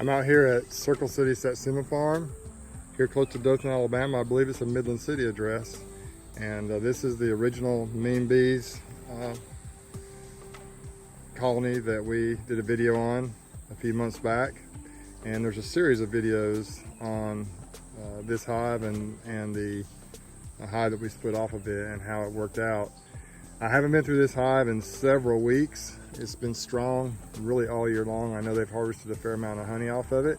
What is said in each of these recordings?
I'm out here at Circle City Satsuma Farm, here close to Dothan, Alabama. I believe it's a Midland City address. And this is the original mean bees colony that we did a video on a few months back. And there's a series of videos on this hive and the hive that we split off of it and how it worked out. I haven't been through this hive in several weeks. It's been strong really all year long. I know they've harvested a fair amount of honey off of it,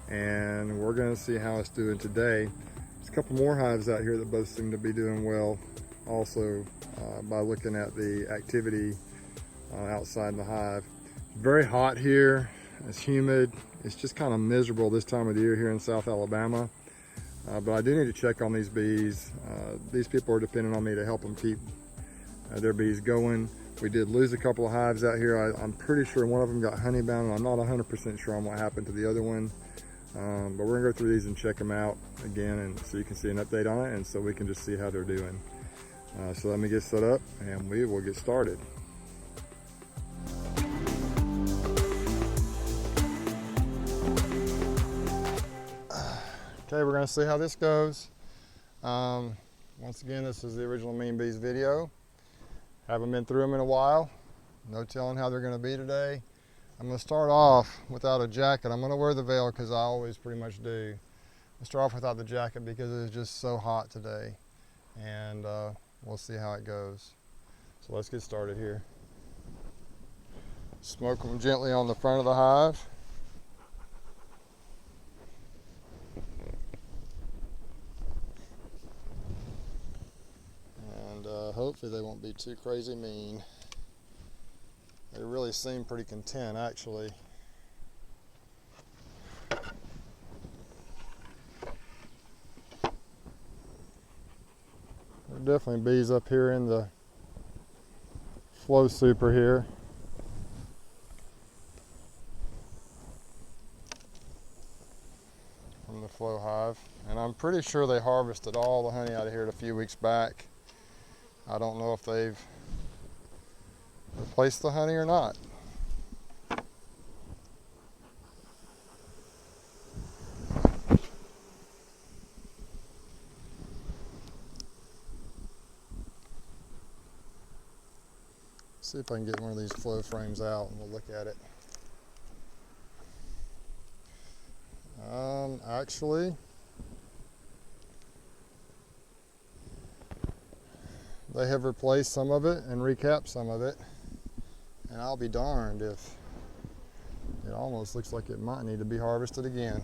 and we're going to see how it's doing today. There's a couple more hives out here that both seem to be doing well also by looking at the activity outside the hive. Very hot here, it's humid, it's just kind of miserable this time of the year here in South Alabama. But I do need to check on these bees. These people are depending on me to help them keep their bees going. We did lose a couple of hives out here. I'm pretty sure one of them got honey bound, and I'm not 100% sure on what happened to the other one. But we're gonna go through these and check them out again, and so you can see an update on it, and so we can just see how they're doing. So let me get set up and we will get started. Okay, we're gonna see how this goes. Once again, this is the original Mean Bees video. Haven't been through them in a while. No telling how they're gonna be today. I'm gonna start off without a jacket. I'm gonna wear the veil because I always pretty much do. I'll start off without the jacket because it's just so hot today. And we'll see how it goes. So let's get started here. Smoke them gently on the front of the hive. Hopefully they won't be too crazy mean. They really seem pretty content actually. There are definitely bees up here in the flow super here. From the flow hive. And I'm pretty sure they harvested all the honey out of here a few weeks back. I don't know if they've replaced the honey or not. See if I can get one of these flow frames out and we'll look at it. Actually, they have replaced some of it and recapped some of it, and I'll be darned if it almost looks like it might need to be harvested again,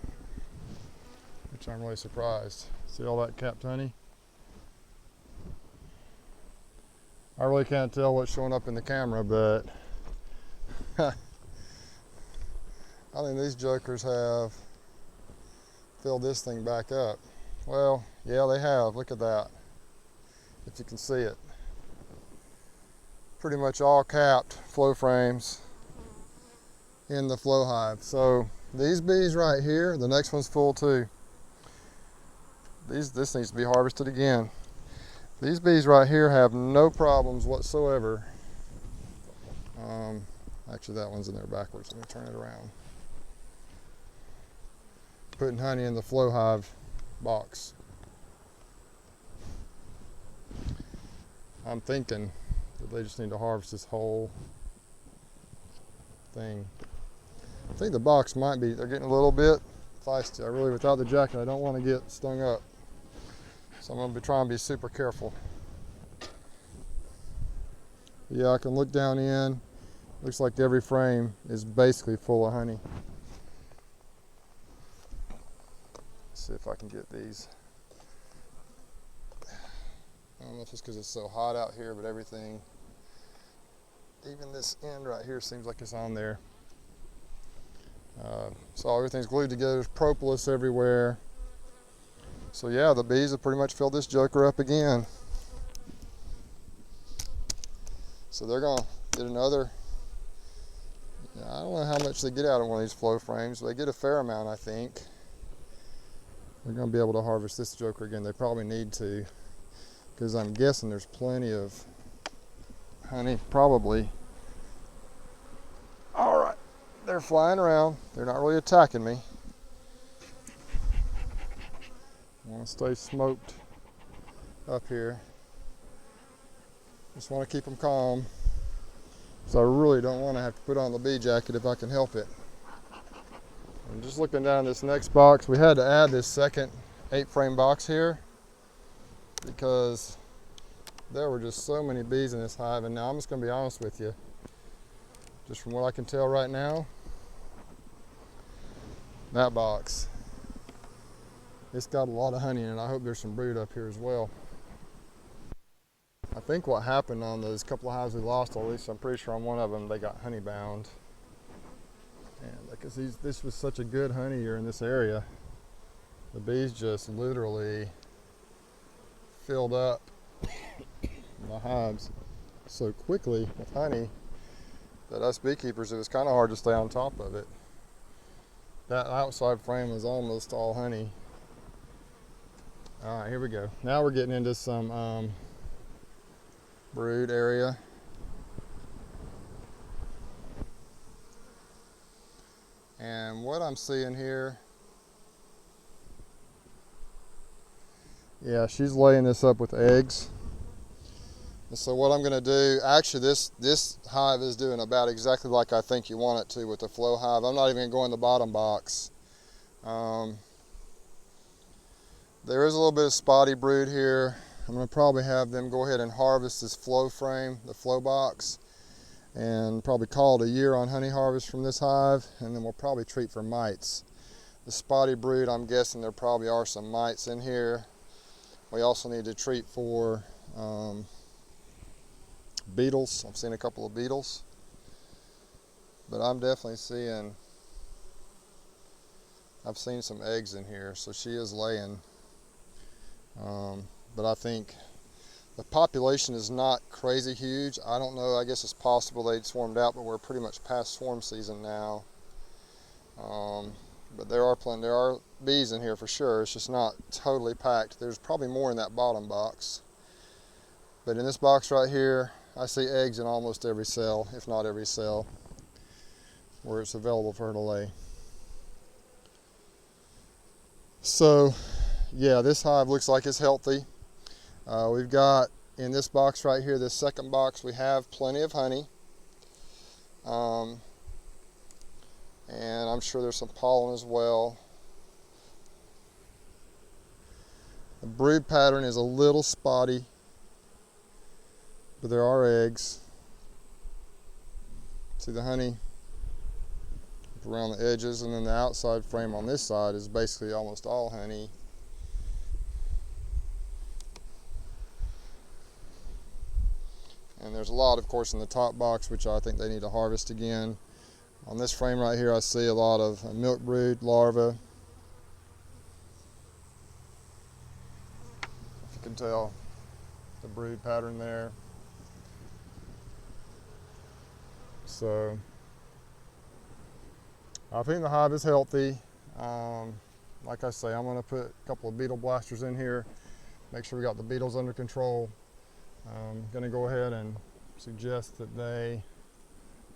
which I'm really surprised. See all that capped honey? I really can't tell what's showing up in the camera, but I think these jokers have filled this thing back up. Well, yeah, they have. Look at that. If you can see it. Pretty much all capped flow frames in the flow hive. So these bees right here, the next one's full too. This needs to be harvested again. These bees right here have no problems whatsoever. Actually that one's in there backwards. Let me turn it around. Putting honey in the flow hive box. I'm thinking that they just need to harvest this whole thing. I think the box might be, they're getting a little bit feisty. I really, without the jacket, I don't want to get stung up. So I'm going to be trying to be super careful. Yeah, I can look down in. Looks like every frame is basically full of honey. Let's see if I can get these. I don't know if it's because it's so hot out here, but everything, even this end right here seems like it's on there. So everything's glued together. There's propolis everywhere. So yeah, the bees have pretty much filled this joker up again. So they're gonna get another, I don't know how much they get out of one of these flow frames, but they get a fair amount, I think. They're gonna be able to harvest this joker again. They probably need to, because I'm guessing there's plenty of honey, probably. All right, they're they're flying around. They're not really attacking me. I want to stay smoked up here. Just want to keep them calm. So I really don't want to have to put on the bee jacket if I can help it. I'm just looking down this next box. We had to add this second 8-frame box here because there were just so many bees in this hive. And now I'm just going to be honest with you. Just from what I can tell right now, that box, it's got a lot of honey in it. I hope there's some brood up here as well. I think what happened on those couple of hives we lost, or at least I'm pretty sure on one of them, they got honey bound. And because this was such a good honey here in this area, the bees just literally filled up the hives so quickly with honey that us beekeepers, it was kind of hard to stay on top of it. That outside frame was almost all honey. All right, here we go. Now we're getting into some brood area. And what I'm seeing here, yeah, she's laying this up with eggs. And so what I'm gonna do, actually this hive is doing about exactly like I think you want it to with the flow hive. I'm not even gonna go in the bottom box. There is a little bit of spotty brood here. I'm gonna probably have them go ahead and harvest this flow frame, the flow box, and probably call it a year on honey harvest from this hive, and then we'll probably treat for mites. The spotty brood, I'm guessing there probably are some mites in here. We also need to treat for beetles. I've seen a couple of beetles, but I'm definitely seeing, I've seen some eggs in here, so she is laying. But I think the population is not crazy huge. I don't know, I guess it's possible they'd swarmed out, but we're pretty much past swarm season now. But there are bees in here for sure. It's just not totally packed. There's probably more in that bottom box. But in this box right here, I see eggs in almost every cell, if not every cell, where it's available for her to lay. So, yeah, this hive looks like it's healthy. We've got in this box right here, this second box, we have plenty of honey. And I'm sure there's some pollen as well. The brood pattern is a little spotty, but there are eggs. See the honey around the edges, and then the outside frame on this side is basically almost all honey. And there's a lot, of course, in the top box, which I think they need to harvest again. On this frame right here, I see a lot of milk brood larvae. If you can tell the brood pattern there. So I think the hive is healthy. Like I say, I'm going to put a couple of beetle blasters in here, make sure we got the beetles under control. I'm going to go ahead and suggest that they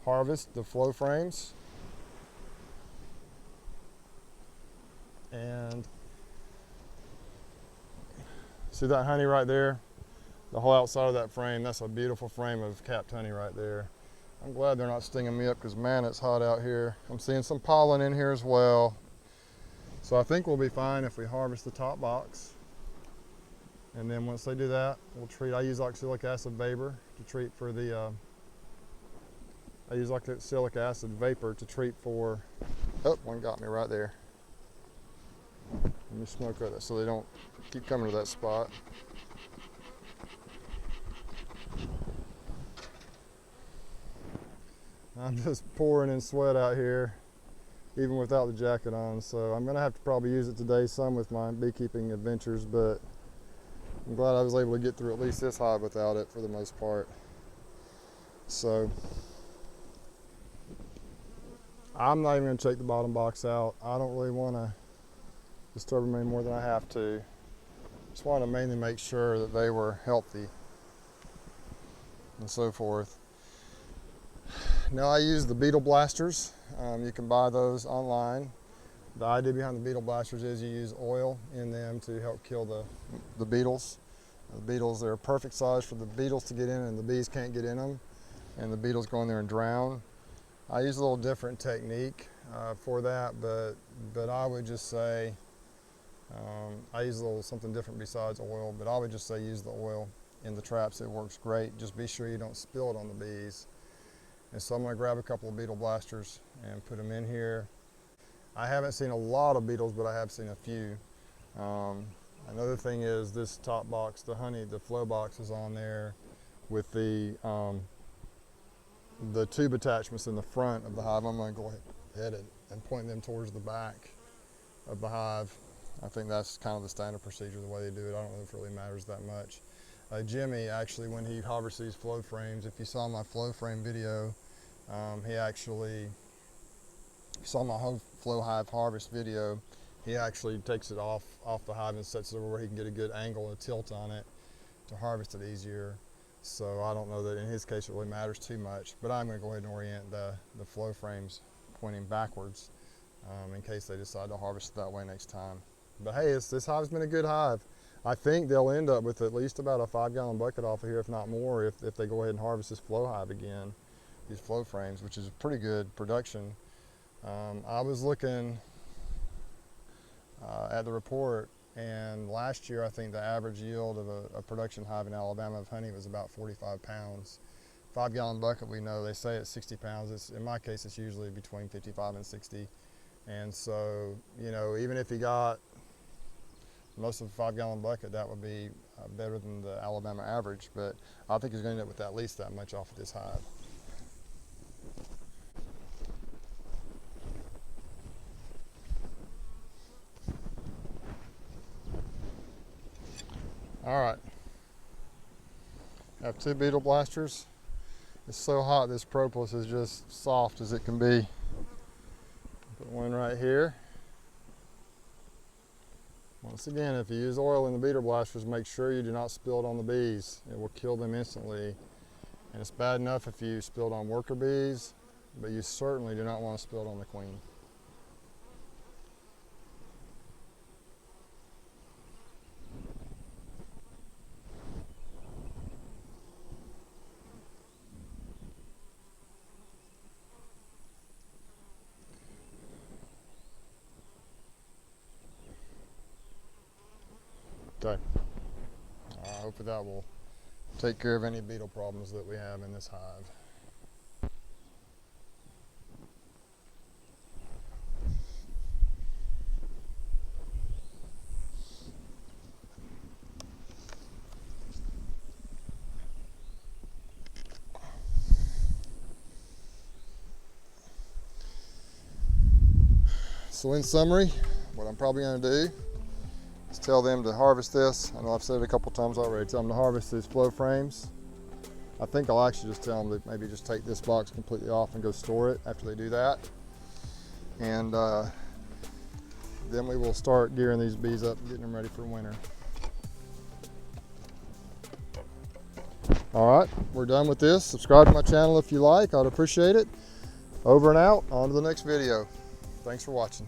harvest the flow frames. And see that honey right there? The whole outside of that frame, that's a beautiful frame of capped honey right there. I'm glad they're not stinging me up because, man, it's hot out here. I'm seeing some pollen in here as well. So I think we'll be fine if we harvest the top box. And then once they do that, we'll treat. I use oxalic acid vapor to treat for the, I use oxalic acid vapor to treat for, oh, one got me right there. Let me smoke that so they don't keep coming to that spot. I'm just pouring in sweat out here, even without the jacket on. So I'm gonna have to probably use it today some with my beekeeping adventures, but I'm glad I was able to get through at least this hive without it for the most part. So I'm not even gonna take the bottom box out. I don't really wanna disturb them any more than I have to. Just wanted to mainly make sure that they were healthy and so forth. Now I use the beetle blasters You can buy those online. The idea behind the beetle blasters is you use oil in them to help kill the beetles. The beetles, they're a perfect size for the beetles to get in, and the bees can't get in them, and the beetles go in there and drown. I use a little different technique for that, but I would just say, I use a little something different besides oil, but I would just say use the oil in the traps. It works great. Just be sure you don't spill it on the bees. And so I'm going to grab a couple of beetle blasters and put them in here. I haven't seen a lot of beetles, but I have seen a few. Another thing is this top box, the honey, the flow box is on there with the tube attachments in the front of the hive. I'm going to go ahead and point them towards the back of the hive. I think that's kind of the standard procedure, the way they do it. I don't know if it really matters that much. Jimmy, actually, when he harvests these flow frames, if you saw my flow frame video, you saw my whole flow hive harvest video, he actually takes it off the hive and sets it over where he can get a good angle and a tilt on it to harvest it easier. So I don't know that in his case it really matters too much, but I'm going to go ahead and orient the flow frames pointing backwards in case they decide to harvest it that way next time. But hey, this hive's been a good hive. I think they'll end up with at least about a 5-gallon bucket off of here, if not more, if they go ahead and harvest this flow hive again, these flow frames, which is pretty good production. I was looking at the report, and last year I think the average yield of a production hive in Alabama of honey was about 45 pounds. 5-gallon bucket, we know, they say it's 60 pounds. In my case, it's usually between 55 and 60. And so, you know, even if he got most of a 5-gallon bucket, that would be better than the Alabama average, but I think he's going to end up with at least that much off of this hive. All right, I have 2 beetle blasters. It's so hot, this propolis is just soft as it can be. Put one right here. Once again, if you use oil in the beetle blasters, make sure you do not spill it on the bees. It will kill them instantly. And it's bad enough if you spill it on worker bees, but you certainly do not want to spill it on the queen. Okay. I hope that will take care of any beetle problems that we have in this hive. So in summary, what I'm probably going to do is tell them to harvest this. I know I've said it a couple times already. Tell them to harvest these flow frames. I think I'll actually just tell them to maybe just take this box completely off and go store it after they do that. And then we will start gearing these bees up and getting them ready for winter. All right, we're done with this. Subscribe to my channel if you like. I'd appreciate it. Over and out. On to the next video. Thanks for watching.